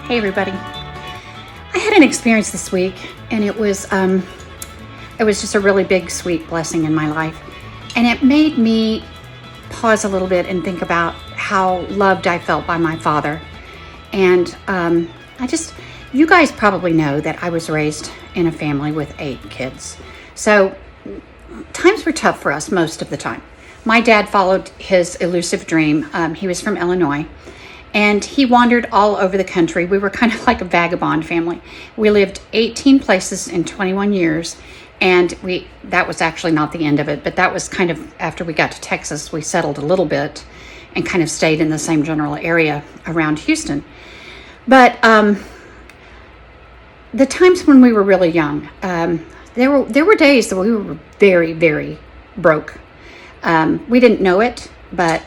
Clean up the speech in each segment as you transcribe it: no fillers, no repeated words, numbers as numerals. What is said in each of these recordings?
Hey everybody. I had an experience this week, and it was just a really big, sweet blessing in my life. And it made me pause a little bit and think about how loved I felt by my father. And you guys probably know that I was raised in a family with 8 kids. So times were tough for us most of the time. My dad followed his elusive dream. He was from Illinois. And he wandered all over the country. We were kind of like a vagabond family. We lived 18 places in 21 years. And that was actually not the end of it, but that was kind of after we got to Texas, we settled a little bit and kind of stayed in the same general area around Houston. But the times when we were really young, there were days that we were very, very broke. We didn't know it, but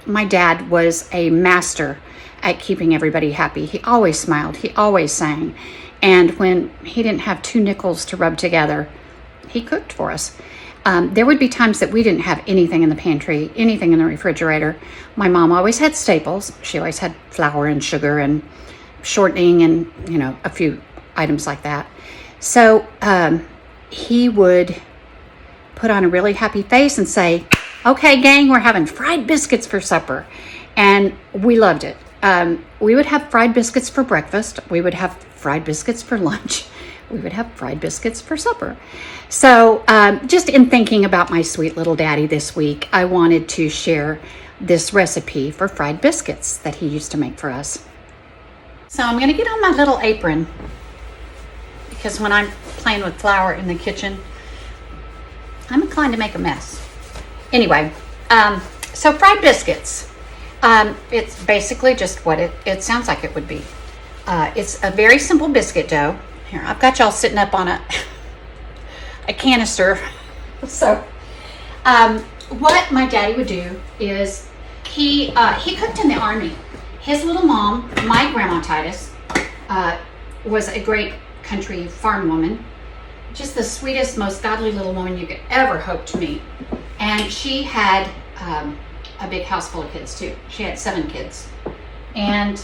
my dad was a master at keeping everybody happy. He always smiled. He always sang. And when he didn't have 2 nickels to rub together, he cooked for us. There would be times that we didn't have anything in the pantry, anything in the refrigerator. My mom always had staples. She always had flour and sugar and shortening and, a few items like that. So he would put on a really happy face and say, "Okay, gang, we're having fried biscuits for supper." And we loved it. We would have fried biscuits for breakfast. We would have fried biscuits for lunch. We would have fried biscuits for supper. So just in thinking about my sweet little daddy this week, I wanted to share this recipe for fried biscuits that he used to make for us. So I'm going to get on my little apron because when I'm playing with flour in the kitchen, I'm inclined to make a mess. Anyway, so fried biscuits. It's basically just what it sounds like it would be. It's a very simple biscuit dough. Here, I've got y'all sitting up on a canister. So, what my daddy would do is he cooked in the Army. His little mom, my grandma Titus, was a great country farm woman. Just the sweetest, most godly little woman you could ever hope to meet. And she had a big house full of kids too. She had 7 kids. And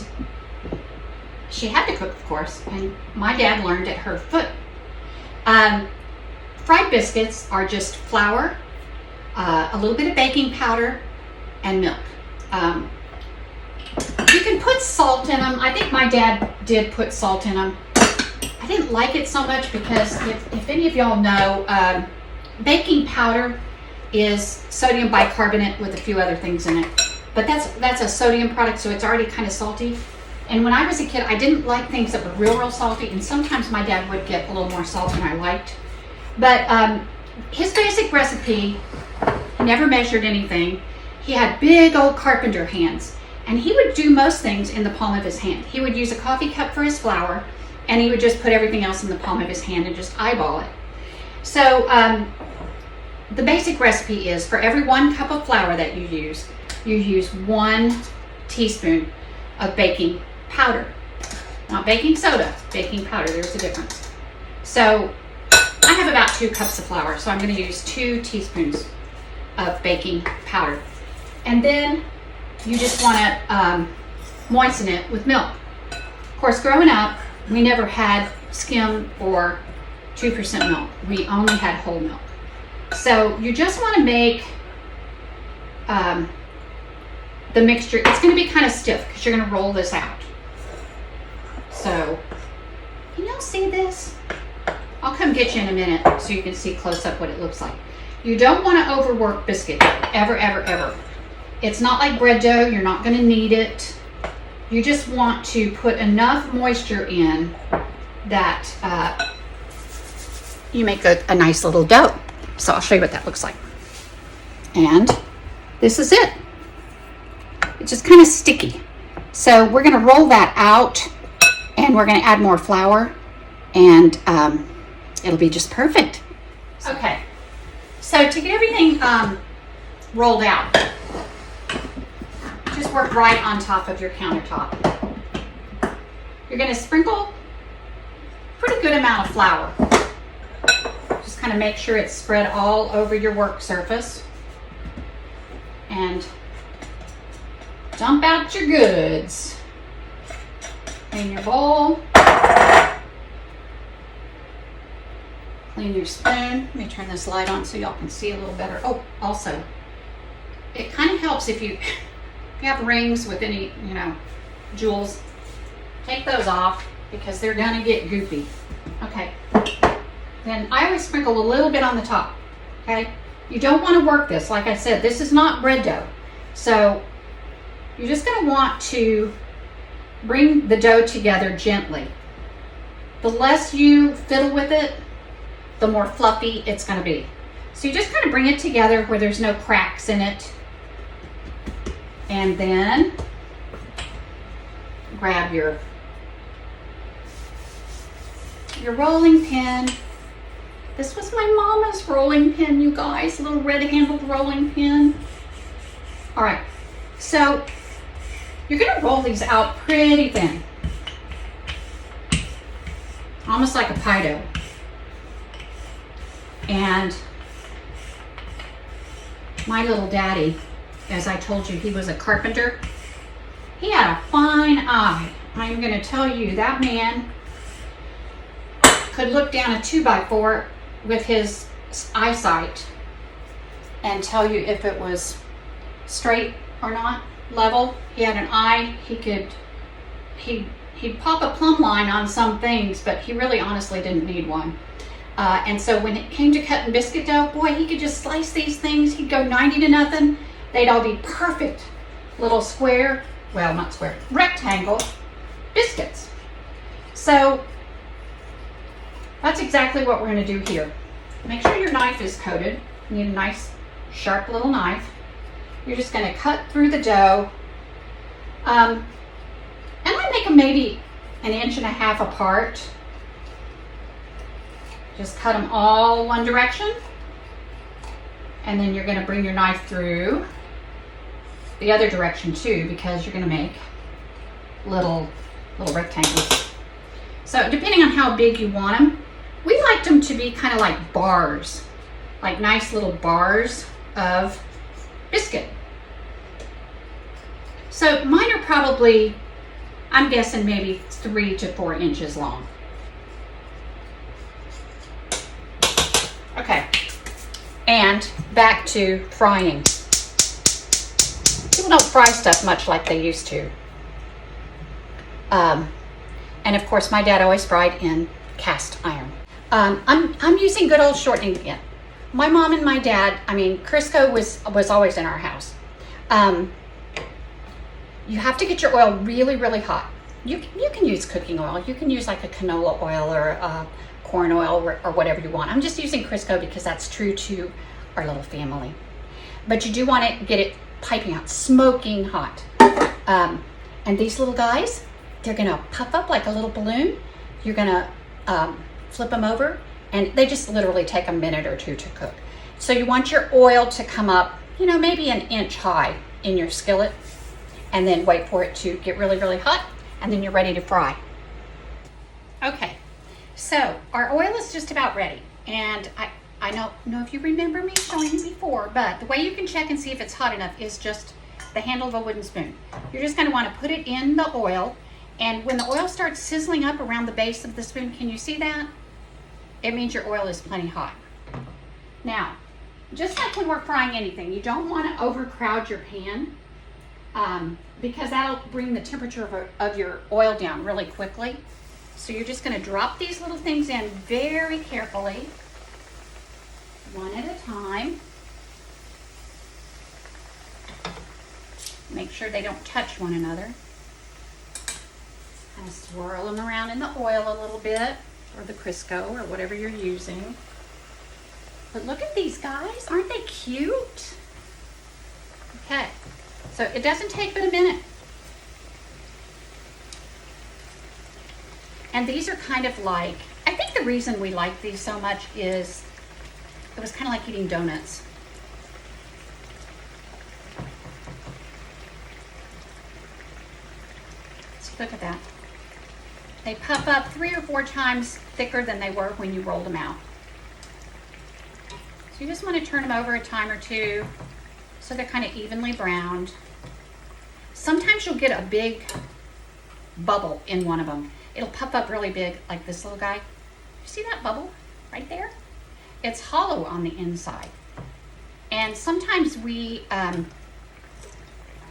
she had to cook, of course, and my dad learned at her foot. Fried biscuits are just flour, a little bit of baking powder, and milk. You can put salt in them. I think my dad did put salt in them. I didn't like it so much because if any of y'all know, baking powder is sodium bicarbonate with a few other things in it. But that's a sodium product, so it's already kind of salty. And when I was a kid, I didn't like things that were real salty, and sometimes my dad would get a little more salt than I liked. But his basic recipe, he never measured anything. He had big old carpenter hands, and he would do most things in the palm of his hand. He would use a coffee cup for his flour, and he would just put everything else in the palm of his hand and just eyeball it. So the basic recipe is for every 1 cup of flour that you use 1 teaspoon of baking powder. Not baking soda, baking powder, there's a difference. So I have about 2 cups of flour, so I'm going to use 2 teaspoons of baking powder. And then you just want to moisten it with milk. Of course, growing up, we never had skim or 2% milk. We only had whole milk. So you just want to make the mixture. It's going to be kind of stiff because you're going to roll this out. So, can y'all see this? I'll come get you in a minute so you can see close up what it looks like. You don't want to overwork biscuit dough, ever, ever, ever. It's not like bread dough. You're not going to knead it. You just want to put enough moisture in that you make a nice little dough. So I'll show you what that looks like. And this is it. It's just kind of sticky. So we're going to roll that out, and we're going to add more flour, and it'll be just perfect. Okay. So to get everything rolled out, just work right on top of your countertop. You're going to sprinkle a pretty good amount of flour. Just kind of make sure it's spread all over your work surface. And dump out your goods. Clean your bowl. Clean your spoon. Let me turn this light on so y'all can see a little better. Oh, also, it kind of helps if you have rings with any, jewels. Take those off because they're gonna get goopy. Okay. Then I always sprinkle a little bit on the top. Okay. You don't want to work this. Like I said, this is not bread dough. So you're just gonna want to bring the dough together gently. The less you fiddle with it, the more fluffy it's going to be. So you just kind of bring it together where there's no cracks in it. And then grab your rolling pin. This was my mama's rolling pin, you guys, a little red-handled rolling pin. All right, so you're going to roll these out pretty thin, almost like a pie dough. And my little daddy, as I told you, he was a carpenter. He had a fine eye. I'm going to tell you, that man could look down a 2x4 with his eyesight and tell you if it was straight or not, level. He had an eye. He'd pop a plumb line on some things, but he really honestly didn't need one. And so when it came to cutting biscuit dough, boy, he could just slice these things. He'd go 90 to nothing. They'd all be perfect little square, well, not square, rectangle biscuits. So that's exactly what we're going to do here. Make sure your knife is coated. You need a nice sharp little knife. You're just going to cut through the dough. And I make them maybe 1.5 inches apart. Just cut them all one direction. And then you're going to bring your knife through the other direction too, because you're going to make little rectangles. So depending on how big you want them, we liked them to be kind of like bars, like nice little bars of biscuit. So mine are probably, I'm guessing maybe 3 to 4 inches long. Okay, and back to frying. People don't fry stuff much like they used to. And of course, my dad always fried in cast iron. I'm using good old shortening again. My mom and my dad, Crisco was always in our house. You have to get your oil really, really hot. You can use cooking oil. You can use like a canola oil or corn oil or whatever you want. I'm just using Crisco because that's true to our little family. But you do want to get it piping hot, smoking hot. And these little guys, they're going to puff up like a little balloon. You're going to flip them over, and they just literally take a minute or two to cook. So you want your oil to come up, maybe 1 inch high in your skillet, and then wait for it to get really, really hot, and then you're ready to fry. Okay, so our oil is just about ready. And I don't know if you remember me showing you before, but the way you can check and see if it's hot enough is just the handle of a wooden spoon. You're just going to want to put it in the oil, and when the oil starts sizzling up around the base of the spoon, can you see that? It means your oil is plenty hot. Now, just like when we're frying anything, you don't want to overcrowd your pan because that'll bring the temperature of your oil down really quickly. So you're just going to drop these little things in very carefully, one at a time. Make sure they don't touch one another. Kind of swirl them around in the oil a little bit, or the Crisco, or whatever you're using. But look at these guys, aren't they cute? Okay, so it doesn't take but a minute. And these are kind of like, I think the reason we like these so much is it was kind of like eating donuts. So look at that. They puff up 3 or 4 times thicker than they were when you rolled them out. So you just want to turn them over a time or two so they're kind of evenly browned. Sometimes you'll get a big bubble in one of them. It'll puff up really big, like this little guy. You see that bubble right there? It's hollow on the inside. And sometimes we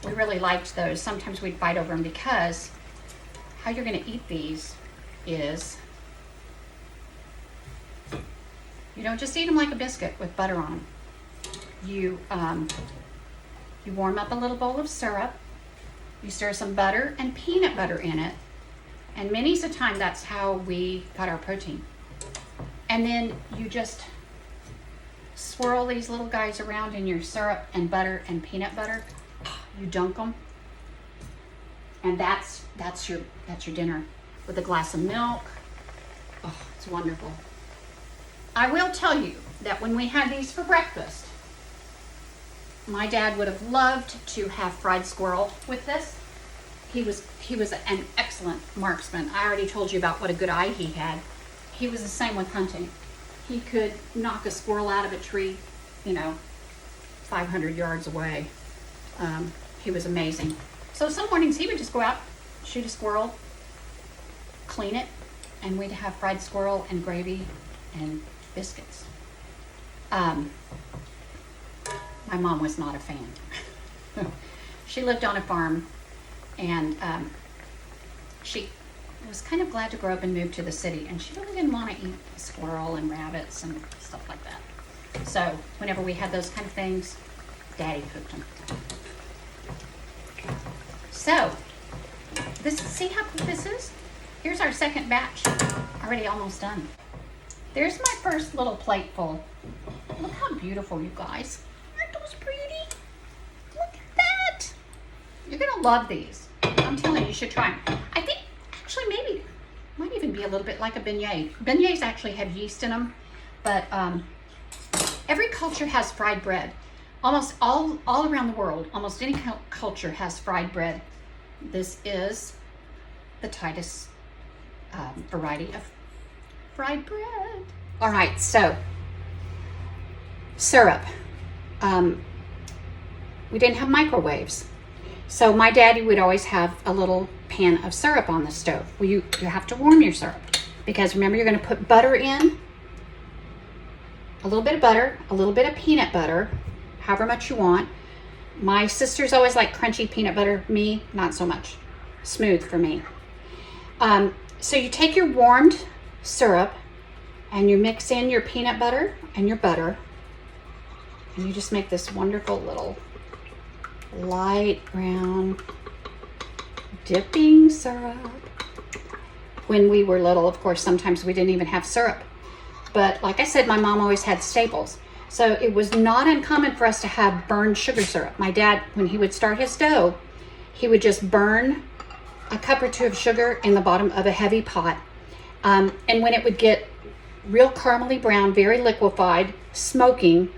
really liked those. Sometimes we'd fight over them because how you're going to eat these is you don't just eat them like a biscuit with butter on them. You warm up a little bowl of syrup. You stir some butter and peanut butter in it. And many's a time that's how we got our protein. And then you just swirl these little guys around in your syrup and butter and peanut butter. You dunk them. And that's your dinner with a glass of milk. Oh, it's wonderful. I will tell you that when we had these for breakfast, my dad would have loved to have fried squirrel with this. He was an excellent marksman. I already told you about what a good eye he had. He was the same with hunting. He could knock a squirrel out of a tree, 500 yards away. He was amazing. So some mornings he would just go out, shoot a squirrel, clean it, and we'd have fried squirrel and gravy and biscuits. My mom was not a fan. She lived on a farm, and she was kind of glad to grow up and move to the city, and she really didn't want to eat squirrel and rabbits and stuff like that. So whenever we had those kind of things, Daddy cooked them. So see how quick this is? Here's our second batch, already almost done. There's my first little plate full. Look how beautiful, you guys. Aren't those pretty? Look at that. You're gonna love these. I'm telling you, you should try them. I think actually maybe might even be a little bit like a beignet. Beignets actually have yeast in them, but every culture has fried bread. Almost all around the world, almost any culture has fried bread. This is the Titus variety of fried bread. All right, so syrup. We didn't have microwaves. So my daddy would always have a little pan of syrup on the stove. Well, you have to warm your syrup because remember you're going to put butter in, a little bit of butter, a little bit of peanut butter, however much you want. My sisters always like crunchy peanut butter. Me, not so much. Smooth for me. So you take your warmed syrup and you mix in your peanut butter and your butter, and you just make this wonderful little light brown dipping syrup. When we were little, of course, sometimes we didn't even have syrup. But like I said, my mom always had staples. So it was not uncommon for us to have burned sugar syrup. My dad, when he would start his dough, he would just burn a cup or two of sugar in the bottom of a heavy pot. And when it would get real caramely brown, very liquefied, smoking,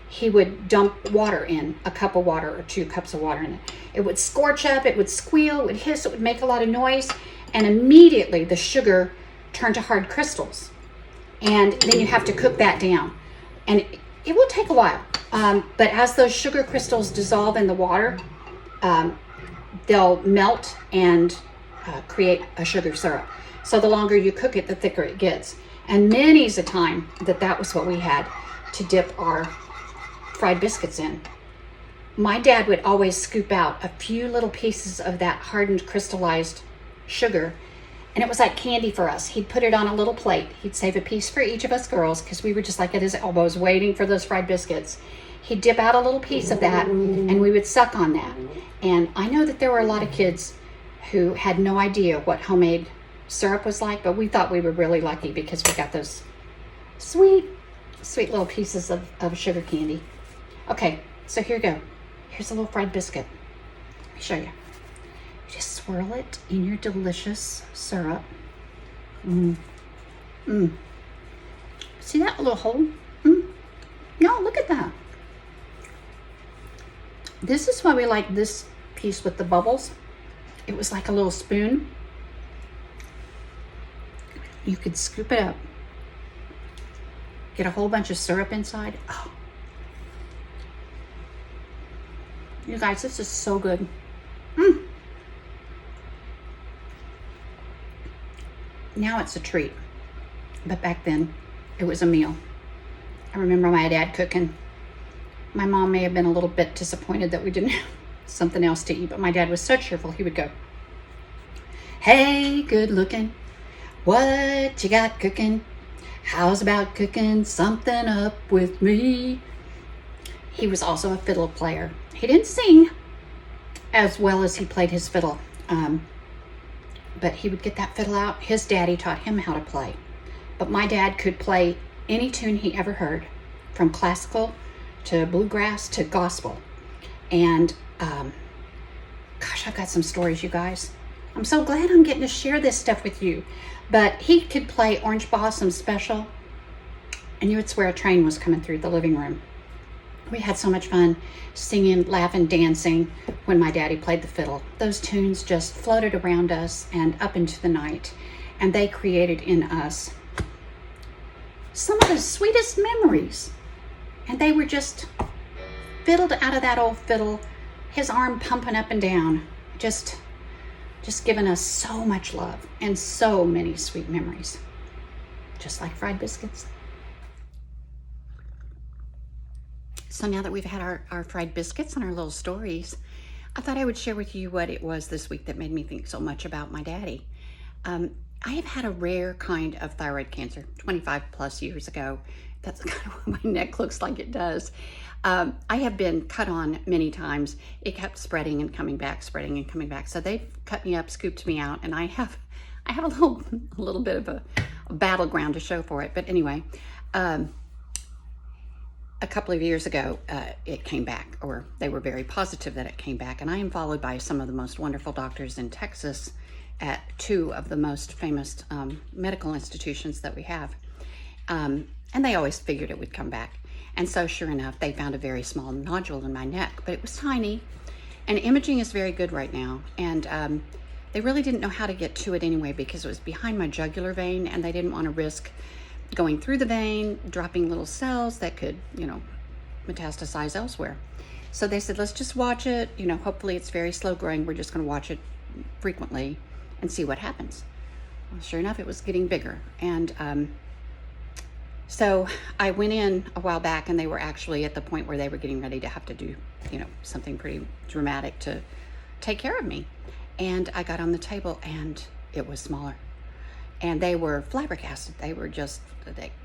he would dump water in, a cup of water or 2 cups of water in it. It would scorch up, it would squeal, it would hiss, it would make a lot of noise, and immediately the sugar turned to hard crystals. And then you have to cook that down. And it will take a while, but as those sugar crystals dissolve in the water, they'll melt and create a sugar syrup. So the longer you cook it, the thicker it gets. And many's a time that was what we had to dip our fried biscuits in. My dad would always scoop out a few little pieces of that hardened crystallized sugar, and it was like candy for us. He'd put it on a little plate. He'd save a piece for each of us girls because we were just like at his elbows waiting for those fried biscuits. He'd dip out a little piece of that and we would suck on that. And I know that there were a lot of kids who had no idea what homemade syrup was like, but we thought we were really lucky because we got those sweet little pieces of sugar candy. Okay, so here you go. Here's a little fried biscuit. Let me show you. Just swirl it in your delicious syrup. See that little hole? No, look at that. This is why we like this piece with the bubbles. It was like a little spoon. You could scoop it up. Get a whole bunch of syrup inside. Oh. You guys, this is so good. Now it's a treat, but back then it was a meal. I remember my dad cooking. My mom may have been a little bit disappointed that we didn't have something else to eat, but my dad was so cheerful. He would go, "Hey, good looking, what you got cooking? How's about cooking something up with me?" He was also a fiddle player. He didn't sing as well as he played his fiddle, but he would get that fiddle out. His daddy taught him how to play, but my dad could play any tune he ever heard, from classical to bluegrass to gospel. And gosh, I've got some stories, you guys. I'm so glad I'm getting to share this stuff with you. But he could play Orange Blossom Special, and you would swear a train was coming through the living room. We had so much fun singing, laughing, dancing when my daddy played the fiddle. Those tunes just floated around us and up into the night, and they created in us some of the sweetest memories. And they were just fiddled out of that old fiddle, his arm pumping up and down, just giving us so much love and so many sweet memories, just like fried biscuits. So now that we've had our fried biscuits and our little stories, I thought I would share with you what it was this week that made me think so much about my daddy. I have had a rare kind of thyroid cancer 25 plus years ago. That's kind of what my neck looks like it does. I have been cut on many times. It kept spreading and coming back, spreading and coming back. So they've cut me up, scooped me out, and I have a little bit of a battleground to show for it. But anyway, a couple of years ago, it came back, or they were very positive that it came back. And I am followed by some of the most wonderful doctors in Texas at two of the most famous medical institutions that we have. And they always figured it would come back. And so sure enough, they found a very small nodule in my neck, but it was tiny. And imaging is very good right now. And they really didn't know how to get to it anyway, because it was behind my jugular vein, and they didn't want to risk going through the vein, dropping little cells that could, metastasize elsewhere. So they said, let's just watch it. Hopefully it's very slow growing. We're just going to watch it frequently and see what happens. Well, sure enough, it was getting bigger. And so I went in a while back, and they were actually at the point where they were getting ready to have to do, something pretty dramatic to take care of me. And I got on the table, and it was smaller. And they were flabbergasted. They were just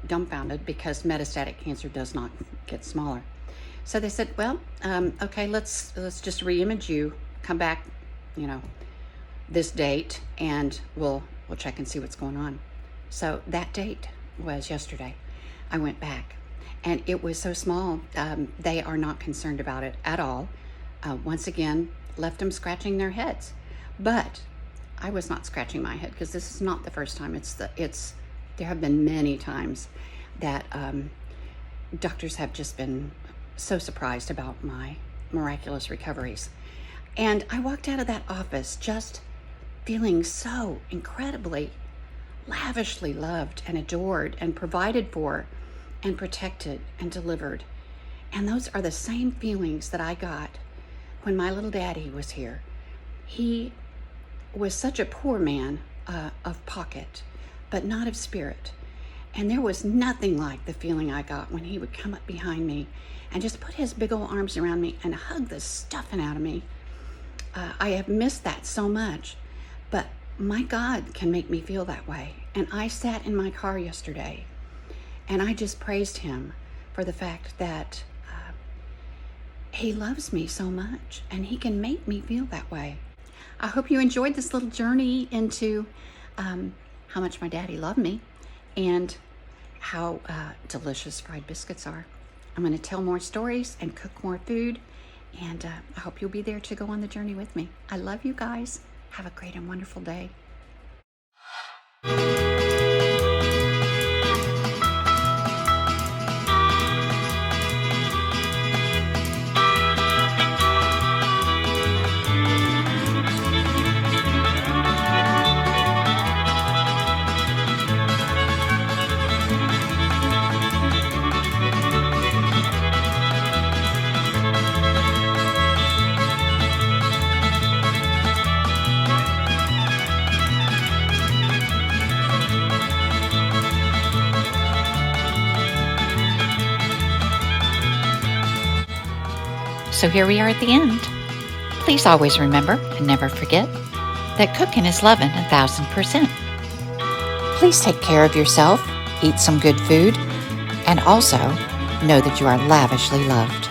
dumbfounded, because metastatic cancer does not get smaller. So they said, well, okay, let's just re-image you, come back, this date, and we'll check and see what's going on. So that date was yesterday. I went back, and it was so small. They are not concerned about it at all. Once again, left them scratching their heads. But I was not scratching my head, because this is not the first time. There have been many times that doctors have just been so surprised about my miraculous recoveries. And I walked out of that office just feeling so incredibly, lavishly loved and adored and provided for and protected and delivered. And those are the same feelings that I got when my little daddy was here. He was such a poor man of pocket, but not of spirit. And there was nothing like the feeling I got when he would come up behind me and just put his big old arms around me and hug the stuffing out of me. I have missed that so much, but my God can make me feel that way. And I sat in my car yesterday, and I just praised him for the fact that he loves me so much, and he can make me feel that way. I hope you enjoyed this little journey into how much my daddy loved me, and how delicious fried biscuits are. I'm going to tell more stories and cook more food, and I hope you'll be there to go on the journey with me. I love you guys. Have a great and wonderful day. So here we are at the end. Please always remember and never forget that cooking is loving 1,000%. Please take care of yourself, eat some good food, and also know that you are lavishly loved.